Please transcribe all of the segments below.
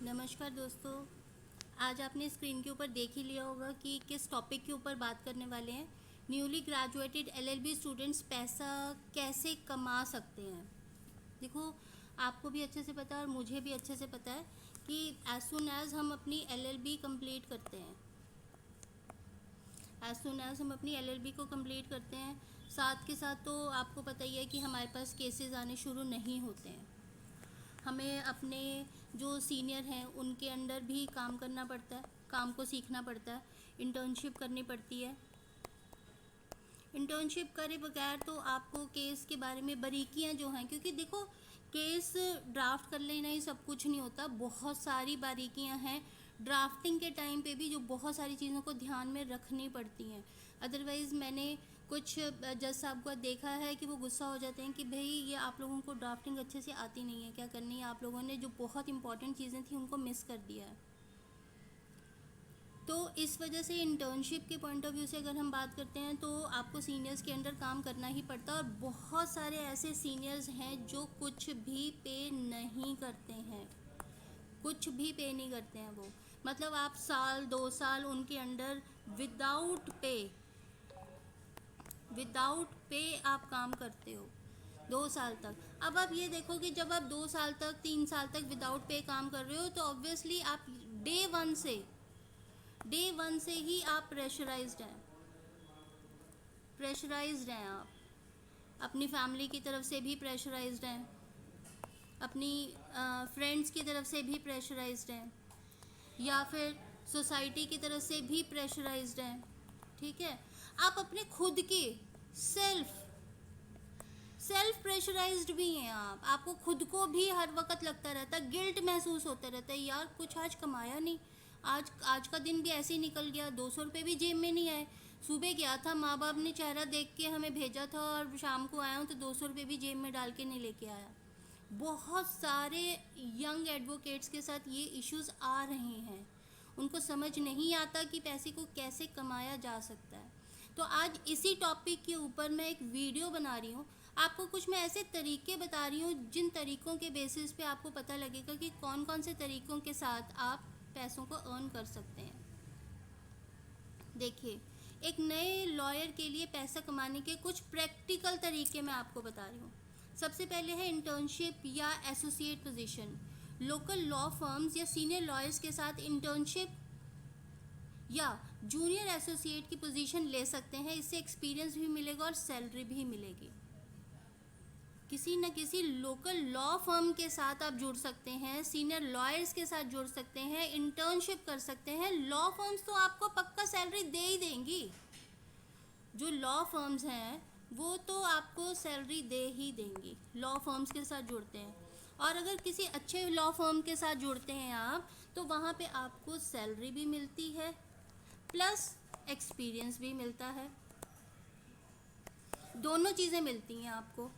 नमस्कार दोस्तों। आज आपने स्क्रीन के ऊपर देख ही लिया होगा कि किस टॉपिक के ऊपर बात करने वाले हैं। न्यूली ग्रेजुएटेड एलएलबी स्टूडेंट्स पैसा कैसे कमा सकते हैं। देखो, आपको भी अच्छे से पता है और मुझे भी अच्छे से पता है कि एज सुन एज हम अपनी एलएलबी कंप्लीट करते हैं, को कंप्लीट करते हैं, साथ के साथ तो आपको पता ही है कि हमारे पास केसेस आने शुरू नहीं होते हैं। हमें अपने जो सीनियर हैं उनके अंडर भी काम करना पड़ता है, काम को सीखना पड़ता है, इंटर्नशिप करनी पड़ती है। इंटर्नशिप करे बगैर तो आपको केस के बारे में बारीकियां जो हैं, क्योंकि देखो केस ड्राफ्ट कर लेना ही सब कुछ नहीं होता, बहुत सारी बारीकियां हैं ड्राफ्टिंग के टाइम पे भी जो बहुत सारी चीज़ों को ध्यान में रखनी पड़ती हैं। अदरवाइज़ मैंने कुछ जज साहब को देखा है कि वो गुस्सा हो जाते हैं कि भाई ये आप लोगों को ड्राफ्टिंग अच्छे से आती नहीं है, क्या करनी है, आप लोगों ने जो बहुत इंपॉर्टेंट चीज़ें थी उनको मिस कर दिया है। तो इस वजह से इंटर्नशिप के पॉइंट ऑफ व्यू से अगर हम बात करते हैं तो आपको सीनियर्स के अंडर काम करना ही पड़ता है, और बहुत सारे ऐसे सीनियर्स हैं जो कुछ भी पे नहीं करते हैं, कुछ भी पे नहीं करते हैं वो। मतलब आप साल 2 साल उनके अंडर विदाउट पे आप काम करते हो 2 साल तक। अब आप ये देखो कि जब आप 2 साल तक 3 साल तक विदाउट पे काम कर रहे हो तो ऑब्वियसली आप डे वन से ही आप प्रेशराइज्ड हैं आप अपनी फैमिली की तरफ से भी प्रेशराइज्ड हैं, अपनी फ्रेंड्स की तरफ से भी प्रेशराइज्ड हैं, या फिर सोसाइटी की तरफ से भी प्रेशराइज्ड हैं। ठीक है, आप अपने खुद के सेल्फ प्रेशराइज्ड भी हैं। आपको खुद को भी हर वक्त लगता रहता है, गिल्ट महसूस होता रहता है, यार कुछ आज कमाया नहीं, आज का दिन भी ऐसे ही निकल गया, 200 रुपये भी जेब में नहीं आए। सुबह गया था, माँ बाप ने चेहरा देख के हमें भेजा था, और शाम को आया हूँ तो 200 रुपये भी जेब में डाल के नहीं लेके आया। बहुत सारे यंग एडवोकेट्स के साथ ये इश्यूज आ रहे हैं, उनको समझ नहीं आता कि पैसे को कैसे कमाया जा सकता है। तो आज इसी टॉपिक के ऊपर मैं एक वीडियो बना रही हूँ, आपको कुछ मैं ऐसे तरीके बता रही हूँ जिन तरीक़ों के बेसिस पे आपको पता लगेगा कि कौन कौन से तरीक़ों के साथ आप पैसों को अर्न कर सकते हैं। देखिए, एक नए लॉयर के लिए पैसा कमाने के कुछ प्रैक्टिकल तरीके मैं आपको बता रही हूँ। सबसे पहले है इंटर्नशिप या associate position. Local law firms या सीनियर लॉयर्स के साथ इंटर्नशिप या जूनियर एसोसिएट की पोजीशन ले सकते हैं, इससे एक्सपीरियंस भी मिलेगा और सैलरी भी मिलेगी। किसी न किसी लोकल लॉ फर्म के साथ आप जुड़ सकते हैं, सीनियर लॉयर्स के साथ जुड़ सकते हैं, इंटर्नशिप कर सकते हैं। लॉ फर्म्स तो आपको पक्का सैलरी दे ही देंगी, जो लॉ फर्म्स हैं वो तो आपको सैलरी दे ही देंगी। लॉ फर्म्स के साथ जुड़ते हैं, और अगर किसी अच्छे लॉ फर्म के साथ जुड़ते हैं आप, तो वहाँ पे आपको सैलरी भी मिलती है प्लस एक्सपीरियंस भी मिलता है, दोनों चीज़ें मिलती हैं आपको।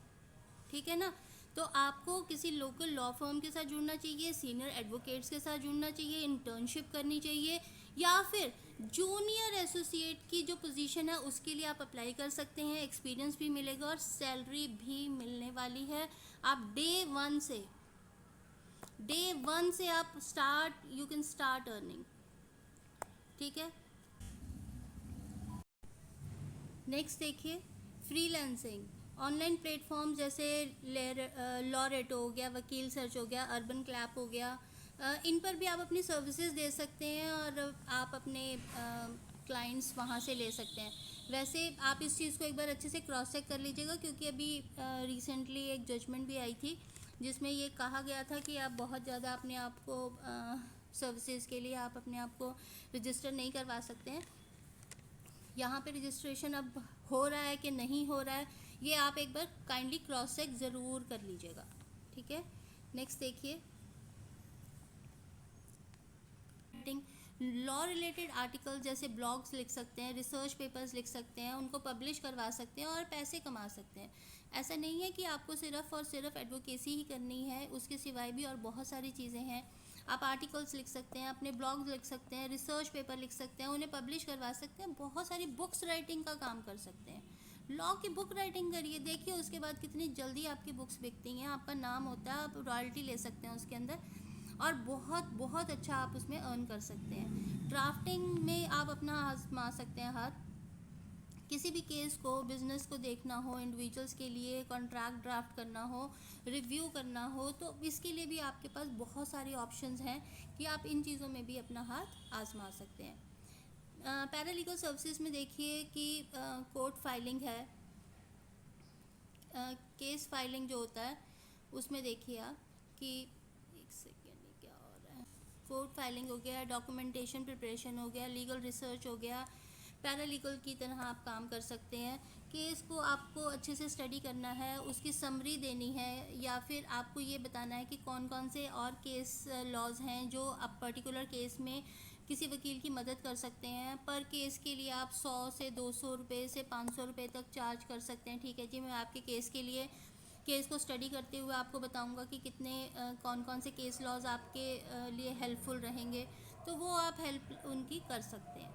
ठीक है ना, तो आपको किसी लोकल लॉ फर्म के साथ जुड़ना चाहिए, सीनियर एडवोकेट्स के साथ जुड़ना चाहिए, इंटर्नशिप करनी चाहिए, या फिर जूनियर एसोसिएट की जो पोजीशन है उसके लिए आप अप्लाई कर सकते हैं। एक्सपीरियंस भी मिलेगा और सैलरी भी मिलने वाली है। आप डे वन से आप यू कैन स्टार्ट अर्निंग। ठीक है, नेक्स्ट देखिए, फ्रीलांसिंग। ऑनलाइन प्लेटफॉर्म जैसे लॉरेट हो गया, वकील सर्च हो गया, अर्बन क्लैप हो गया, इन पर भी आप अपनी सर्विसेज दे सकते हैं और आप अपने क्लाइंट्स वहाँ से ले सकते हैं। वैसे आप इस चीज़ को एक बार अच्छे से क्रॉस चेक कर लीजिएगा, क्योंकि अभी रिसेंटली एक जजमेंट भी आई थी जिसमें ये कहा गया था कि आप बहुत ज़्यादा अपने आप को सर्विसेज के लिए आप अपने आप को रजिस्टर नहीं करवा सकते हैं। यहाँ पे रजिस्ट्रेशन अब हो रहा है कि नहीं हो रहा है, ये आप एक बार काइंडली क्रॉस चेक ज़रूर कर लीजिएगा। ठीक है, नेक्स्ट देखिए, लॉ रिलेटेड आर्टिकल जैसे ब्लॉग्स लिख सकते हैं, रिसर्च पेपर्स लिख सकते हैं, उनको पब्लिश करवा सकते हैं और पैसे कमा सकते हैं। ऐसा नहीं है कि आपको सिर्फ़ और सिर्फ एडवोकेसी ही करनी है, उसके सिवाय भी और बहुत सारी चीज़ें हैं। आप आर्टिकल्स लिख सकते हैं, अपने ब्लॉग्स लिख सकते हैं, रिसर्च पेपर लिख सकते हैं, उन्हें पब्लिश करवा सकते हैं, बहुत सारी बुक्स राइटिंग का काम कर सकते हैं। लॉ की बुक राइटिंग करिए, देखिए उसके बाद कितनी जल्दी आपकी बुक्स बिकती हैं, आपका नाम होता है, आप रॉयल्टी ले सकते हैं उसके अंदर। और बहुत बहुत अच्छा आप उसमें अर्न कर सकते हैं। ड्राफ्टिंग में आप अपना आजमा सकते हैं हाथ। किसी भी केस को, बिजनेस को देखना हो, इंडिविजुअल्स के लिए कॉन्ट्रैक्ट ड्राफ्ट करना हो, रिव्यू करना हो, तो इसके लिए भी आपके पास बहुत सारे ऑप्शंस हैं कि आप इन चीज़ों में भी अपना हाथ आजमा सकते हैं। पैरालीगल सर्विसेज में देखिए कि कोर्ट फाइलिंग है, केस फाइलिंग जो होता है उसमें देखिए आप कि एक सेकेंड क्या हो रहा है, कोर्ट फाइलिंग हो गया, डॉक्यूमेंटेशन प्रिपरेशन हो गया, लीगल रिसर्च हो गया। पैरालीगल की तरह आप काम कर सकते हैं। केस को आपको अच्छे से स्टडी करना है, उसकी समरी देनी है, या फिर आपको ये बताना है कि कौन कौन से और केस लॉज हैं जो आप पर्टिकुलर केस में किसी वकील की मदद कर सकते हैं। पर केस के लिए आप 100 से 200 रुपये से 500 रुपये तक चार्ज कर सकते हैं। ठीक है जी, मैं आपके केस के लिए, केस को स्टडी करते हुए आपको बताऊंगा कि कितने कौन कौन से केस लॉज आपके लिए हेल्पफुल रहेंगे, तो वो आप हेल्प उनकी कर सकते हैं।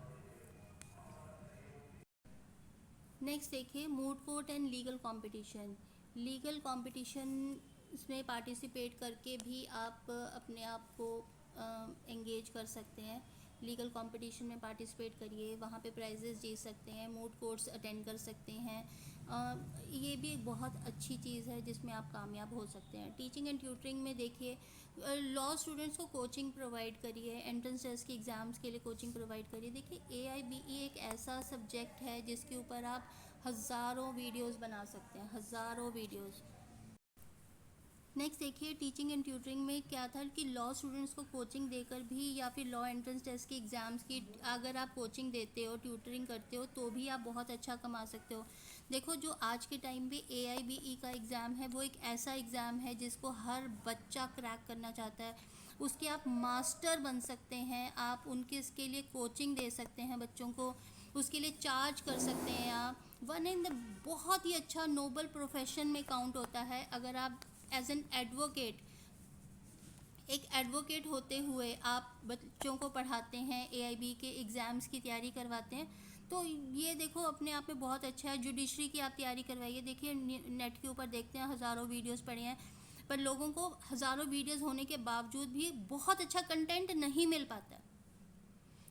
नेक्स्ट देखिए, moot court and legal competition. Legal competition में पार्टिसिपेट करके भी आप अपने आप को एंगेज कर सकते हैं। लीगल कंपटीशन में पार्टिसिपेट करिए, वहाँ पे प्राइजेस जीत सकते हैं, मूड कोर्ट्स अटेंड कर सकते हैं। ये भी एक बहुत अच्छी चीज़ है जिसमें आप कामयाब हो सकते हैं। टीचिंग एंड ट्यूटरिंग में देखिए, लॉ स्टूडेंट्स को कोचिंग प्रोवाइड करिए, एंट्रेंस टेस्ट के एग्ज़ाम्स के लिए कोचिंग प्रोवाइड करिए। देखिए AIBE एक ऐसा सब्जेक्ट है जिसके ऊपर आप हज़ारों वीडियोस बना सकते हैं, हज़ारों वीडियोस। नेक्स्ट देखिए, टीचिंग एंड ट्यूटरिंग में क्या था कि लॉ स्टूडेंट्स को कोचिंग देकर भी, या फिर लॉ एंट्रेंस टेस्ट के एग्ज़ाम्स की अगर आप कोचिंग देते हो, ट्यूटरिंग करते हो, तो भी आप बहुत अच्छा कमा सकते हो। देखो, जो आज के टाइम पे AIBE का एग्ज़ाम है वो एक ऐसा एग्ज़ाम है जिसको हर बच्चा क्रैक करना चाहता है। उसके आप मास्टर बन सकते हैं, आप उनके इसके लिए कोचिंग दे सकते हैं बच्चों को, उसके लिए चार्ज कर सकते हैं आप। वन इन द बहुत ही अच्छा नोबल प्रोफेशन में काउंट होता है। अगर आप एज एन एडवोकेट, एक एडवोकेट होते हुए आप बच्चों को पढ़ाते हैं, AIB के एग्ज़ाम्स की तैयारी करवाते हैं, तो ये देखो अपने आप में बहुत अच्छा है। जुडिशरी की आप तैयारी करवाइए, देखिए नेट के ऊपर देखते हैं हज़ारों वीडियोस पड़े हैं, पर लोगों को हज़ारों वीडियोस होने के बावजूद भी बहुत अच्छा कंटेंट नहीं मिल पाता है।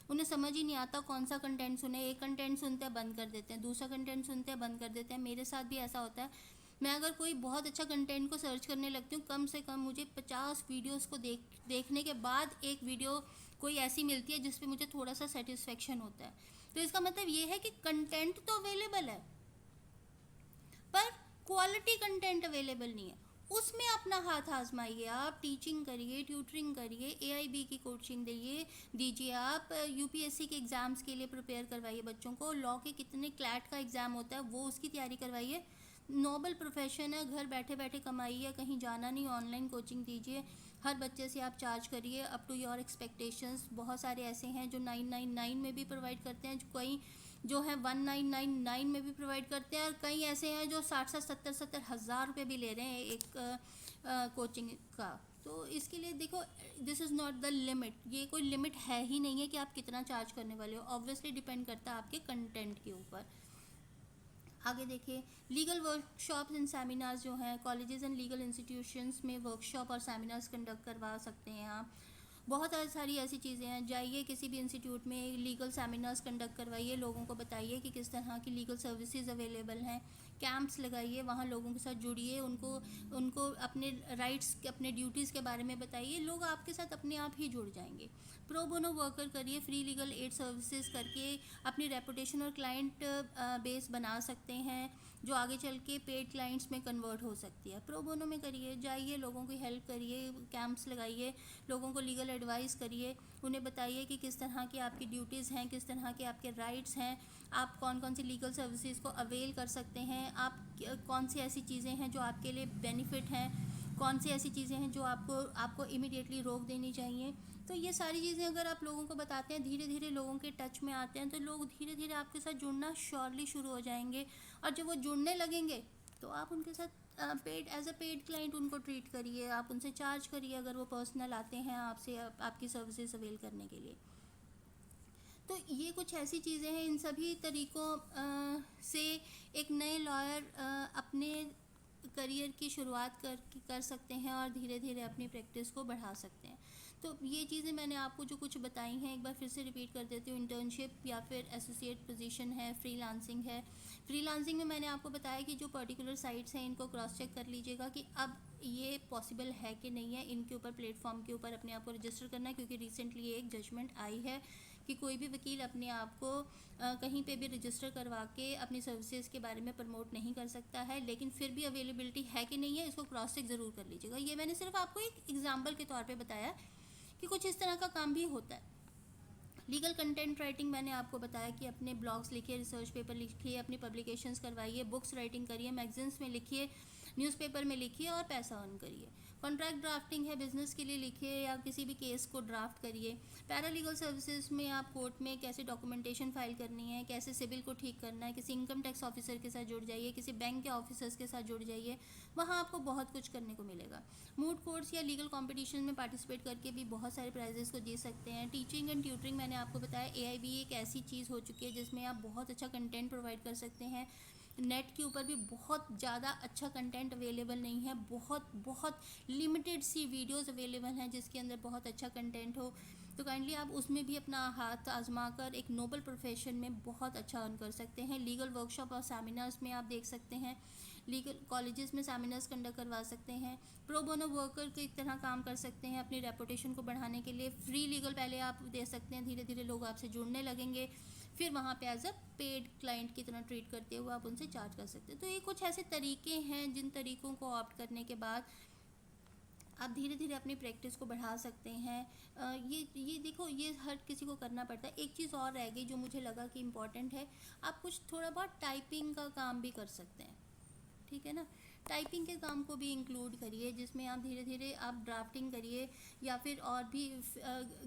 उन्हें समझ ही नहीं आता कौन सा कंटेंट सुने। एक कंटेंट सुनते हैं बंद कर देते हैं, दूसरा कंटेंट सुनते हैं बंद कर देते हैं। मेरे साथ भी ऐसा होता है। मैं अगर कोई बहुत अच्छा कंटेंट को सर्च करने लगती हूँ, कम से कम मुझे 50 वीडियोस को देखने के बाद एक वीडियो कोई ऐसी मिलती है जिस पे मुझे थोड़ा सा सेटिस्फेक्शन होता है। तो इसका मतलब ये है कि कंटेंट तो अवेलेबल है, पर क्वालिटी कंटेंट अवेलेबल नहीं है। उसमें अपना हाथ आजमाइए, आप टीचिंग करिए, ट्यूटरिंग करिए, AIB की कोचिंग दीजिए, आप UPSC के एग्ज़ाम्स के लिए प्रिपेयर करवाइए बच्चों को। लॉ के कितने क्लैट का एग्ज़ाम होता है वो उसकी तैयारी करवाइए। नोबल प्रोफेशन है, घर बैठे बैठे कमाइए, कहीं जाना नहीं, ऑनलाइन कोचिंग दीजिए। हर बच्चे से आप चार्ज करिए अप टू योर एक्सपेक्टेशंस। बहुत सारे ऐसे हैं जो 999 में भी प्रोवाइड करते हैं, जो कई जो है 1999 में भी प्रोवाइड करते हैं, और कई ऐसे हैं जो 60-70 हज़ार रुपये भी ले रहे हैं एक कोचिंग का। तो इसके लिए देखो, this is not the limit, ये कोई लिमिट है ही नहीं है कि आप कितना चार्ज करने वाले हो। ऑब्वियसली डिपेंड करता है आपके कंटेंट के ऊपर। आगे देखिए, लीगल वर्कशॉप्स एंड सेमिनार्स जो हैं, कॉलेजेस एंड लीगल इंस्टीट्यूशंस में वर्कशॉप और सेमिनार्स कंडक्ट करवा सकते हैं आप। बहुत सारी ऐसी चीज़ें हैं, जाइए किसी भी इंस्टीट्यूट में, लीगल सेमिनार्स कंडक्ट करवाइए, लोगों को बताइए कि किस तरह की लीगल सर्विसेज अवेलेबल हैं। कैंप्स लगाइए, वहाँ लोगों के साथ जुड़िए, उनको उनको अपने राइट्स, अपने ड्यूटीज़ के बारे में बताइए, लोग आपके साथ अपने आप ही जुड़ जाएंगे। प्रो बोनो वर्कर करिए, फ्री लीगल एड सर्विसेज करके अपनी रेपुटेशन और क्लाइंट बेस बना सकते हैं, जो आगे चल के पेड क्लाइंट्स में कन्वर्ट हो सकती है। प्रो बोनो में करिए, जाइए लोगों की हेल्प करिए, कैंप्स लगाइए, लोगों को लीगल एडवाइस करिए, उन्हें बताइए कि किस तरह की आपकी ड्यूटीज़ हैं, किस तरह के आपके राइट्स हैं, आप कौन कौन सी लीगल सर्विसेज को अवेल कर सकते हैं, आप कौन सी ऐसी चीज़ें हैं जो आपके लिए बेनिफिट हैं, कौन सी ऐसी चीज़ें हैं जो आपको इमीडिएटली रोक देनी चाहिए। तो ये सारी चीज़ें अगर आप लोगों को बताते हैं, धीरे धीरे लोगों के टच में आते हैं, तो लोग धीरे धीरे आपके साथ जुड़ना श्योरली शुरू हो जाएंगे। और जब वो जुड़ने लगेंगे तो आप उनके साथ paid, as a paid client उनको ट्रीट करिए, आप उनसे चार्ज करिए अगर वो पर्सनल आते हैं आपसे आपकी सर्विसेज अवेल करने के लिए। तो ये कुछ ऐसी चीज़ें हैं, इन सभी तरीक़ों से एक नए लॉयर अपने करियर की शुरुआत कर सकते हैं और धीरे धीरे अपनी प्रैक्टिस को बढ़ा सकते हैं। तो ये चीज़ें मैंने आपको जो कुछ बताई हैं एक बार फिर से रिपीट कर देती हूँ। इंटर्नशिप या फिर एसोसिएट पोजीशन है, फ्रीलांसिंग है। फ्रीलांसिंग में मैंने आपको बताया कि जो पर्टिकुलर साइट्स हैं इनको क्रॉस चेक कर लीजिएगा कि अब ये पॉसिबल है कि नहीं है इनके ऊपर, प्लेटफॉर्म के ऊपर अपने आप को रजिस्टर करना है, क्योंकि रिसेंटली एक जजमेंट आई है कि कोई भी वकील अपने आप को कहीं पे भी रजिस्टर करवा के अपनी सर्विसेज के बारे में प्रमोट नहीं कर सकता है। लेकिन फिर भी अवेलेबिलिटी है कि नहीं है इसको क्रॉस चेक ज़रूर कर लीजिएगा। ये मैंने सिर्फ आपको एक एग्जाम्पल के तौर पर बताया कि कुछ इस तरह का काम भी होता है। लीगल कंटेंट राइटिंग मैंने आपको बताया कि अपने ब्लॉग्स लिखिए, रिसर्च पेपर लिखिए, अपनी पब्लिकेशंस करवाइए, बुक्स राइटिंग करिए, मैगजीन्स में लिखिए, न्यूज़पेपर में लिखिए और पैसा अर्न करिए। कॉन्ट्रैक्ट ड्राफ्टिंग है, बिजनेस के लिए लिखिए या किसी भी केस को ड्राफ्ट करिए। पैरालीगल सर्विसेज में आप कोर्ट में कैसे डॉक्यूमेंटेशन फाइल करनी है, कैसे सिविल को ठीक करना है, किसी इनकम टैक्स ऑफिसर के साथ जुड़ जाइए, किसी बैंक के ऑफिसर्स के साथ जुड़ जाइए, वहाँ आपको बहुत कुछ करने को मिलेगा। मूड कोर्ट्स या लीगल कॉम्पिटिशन में पार्टिसिपेट करके भी बहुत सारे प्राइजेस को जीत सकते हैं। टीचिंग एंड ट्यूटरिंग मैंने आपको बताया, AIB एक ऐसी चीज़ हो चुकी है जिसमें आप बहुत अच्छा कंटेंट प्रोवाइड कर सकते हैं। नेट के ऊपर भी बहुत ज़्यादा अच्छा कंटेंट अवेलेबल नहीं है, बहुत लिमिटेड सी वीडियोस अवेलेबल हैं जिसके अंदर बहुत अच्छा कंटेंट हो। तो काइंडली आप उसमें भी अपना हाथ आजमा कर एक नोबल प्रोफेशन में बहुत अच्छा अर्न कर सकते हैं। लीगल वर्कशॉप और सेमिनार्स में आप देख सकते हैं, लीगल कॉलेजेस में सेमिनार्स कंडक्ट करवा सकते हैं। प्रो बोनो वर्कर की तरह काम कर सकते हैं अपनी रेपुटेशन को बढ़ाने के लिए। फ्री लीगल पहले आप दे सकते हैं, धीरे धीरे लोग आपसे जुड़ने लगेंगे, फिर वहाँ पे एज अ पेड क्लाइंट की तरह ट्रीट करते हुए आप उनसे चार्ज कर सकते हैं। तो ये कुछ ऐसे तरीके हैं जिन तरीक़ों को ऑप्ट करने के बाद आप धीरे धीरे अपनी प्रैक्टिस को बढ़ा सकते हैं। ये देखो, ये हर किसी को करना पड़ता है। एक चीज़ और रह गई जो मुझे लगा कि इम्पॉर्टेंट है, आप कुछ थोड़ा बहुत टाइपिंग का काम भी कर सकते हैं, ठीक है ना। टाइपिंग के काम को भी इंक्लूड करिए, जिसमें आप धीरे धीरे आप ड्राफ्टिंग करिए, या फिर और भी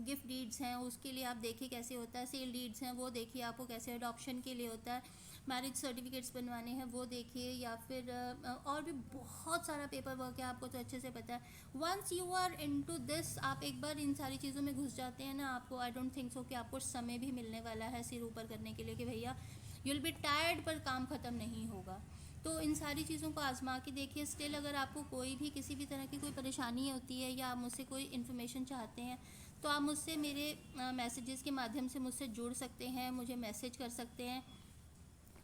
गिफ्ट डीड्स हैं उसके लिए आप देखिए कैसे होता है, सेल डीड्स हैं वो देखिए आपको कैसे, अडॉप्शन के लिए होता है, मैरिज सर्टिफिकेट्स बनवाने हैं वो देखिए, या फिर और भी बहुत सारा पेपर वर्क है, आपको तो अच्छे से पता है। Once you are into this, आप एक बार इन सारी चीज़ों में घुस जाते हैं ना, आपको आई डोंट थिंक सो कि आपको समय भी मिलने वाला है सिर ऊपर करने के लिए कि भैया यू विल बी टायर्ड, पर काम ख़त्म नहीं होगा। तो इन सारी चीज़ों को आजमा के देखिए। स्टिल अगर आपको कोई भी किसी भी तरह की कोई परेशानी होती है या आप मुझसे कोई इन्फॉर्मेशन चाहते हैं तो आप मुझसे मेरे मैसेजेस के माध्यम से मुझसे जुड़ सकते हैं, मुझे मैसेज कर सकते हैं,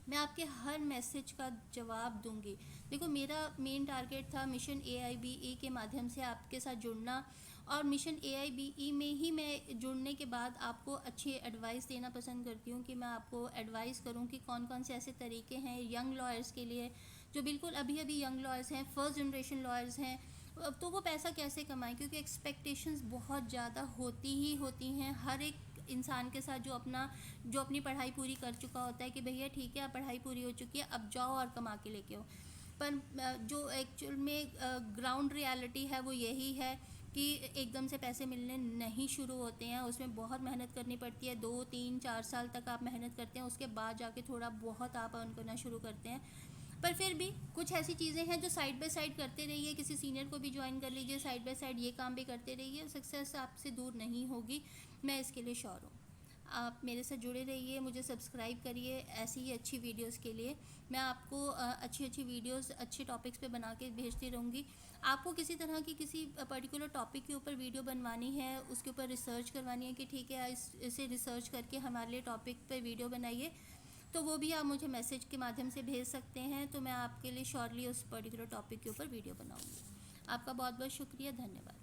मैं आपके हर मैसेज का जवाब दूंगी। देखो, मेरा मेन टारगेट था मिशन AIBE के माध्यम से आपके साथ जुड़ना, और मिशन AIBE में ही मैं जुड़ने के बाद आपको अच्छी एडवाइस देना पसंद करती हूँ कि मैं आपको एडवाइस करूँ कि कौन कौन से ऐसे तरीके हैं यंग लॉयर्स के लिए, जो बिल्कुल अभी अभी यंग लॉयर्स हैं, फर्स्ट जनरेशन लॉयर्स हैं, तो वो पैसा कैसे कमाएं, क्योंकि एक्सपेक्टेशंस बहुत ज़्यादा होती हैं हर एक इंसान के साथ जो अपनी पढ़ाई पूरी कर चुका होता है कि भैया ठीक है, अब पढ़ाई पूरी हो चुकी है, अब जाओ और कमा के लेके आओ। पर जो एक्चुअल में ग्राउंड रियलिटी है वो यही है कि एकदम से पैसे मिलने नहीं शुरू होते हैं, उसमें बहुत मेहनत करनी पड़ती है। 2, 3, 4 साल तक आप मेहनत करते हैं, उसके बाद जाके थोड़ा बहुत आप अर्न करना शुरू करते हैं। पर फिर भी कुछ ऐसी चीज़ें हैं जो साइड बाय साइड करते रहिए, किसी सीनियर को भी ज्वाइन कर लीजिए, साइड बाय साइड ये काम भी करते रहिए, सक्सेस आपसे दूर नहीं होगी, मैं इसके लिए श्योर हूँ। आप मेरे साथ जुड़े रहिए, मुझे सब्सक्राइब करिए ऐसी ही अच्छी वीडियोस के लिए। मैं आपको अच्छी वीडियोस अच्छे टॉपिक्स पे बना के भेजती रहूँगी। आपको किसी तरह की किसी पर्टिकुलर टॉपिक के ऊपर वीडियो बनवानी है, उसके ऊपर रिसर्च करवानी है कि ठीक है इसे रिसर्च करके हमारे लिए टॉपिक पे वीडियो बनाइए, तो वो भी आप मुझे मैसेज के माध्यम से भेज सकते हैं, तो मैं आपके लिए श्योरली उस पर्टिकुलर टॉपिक के ऊपर वीडियो बनाऊँगी। आपका बहुत बहुत शुक्रिया, धन्यवाद।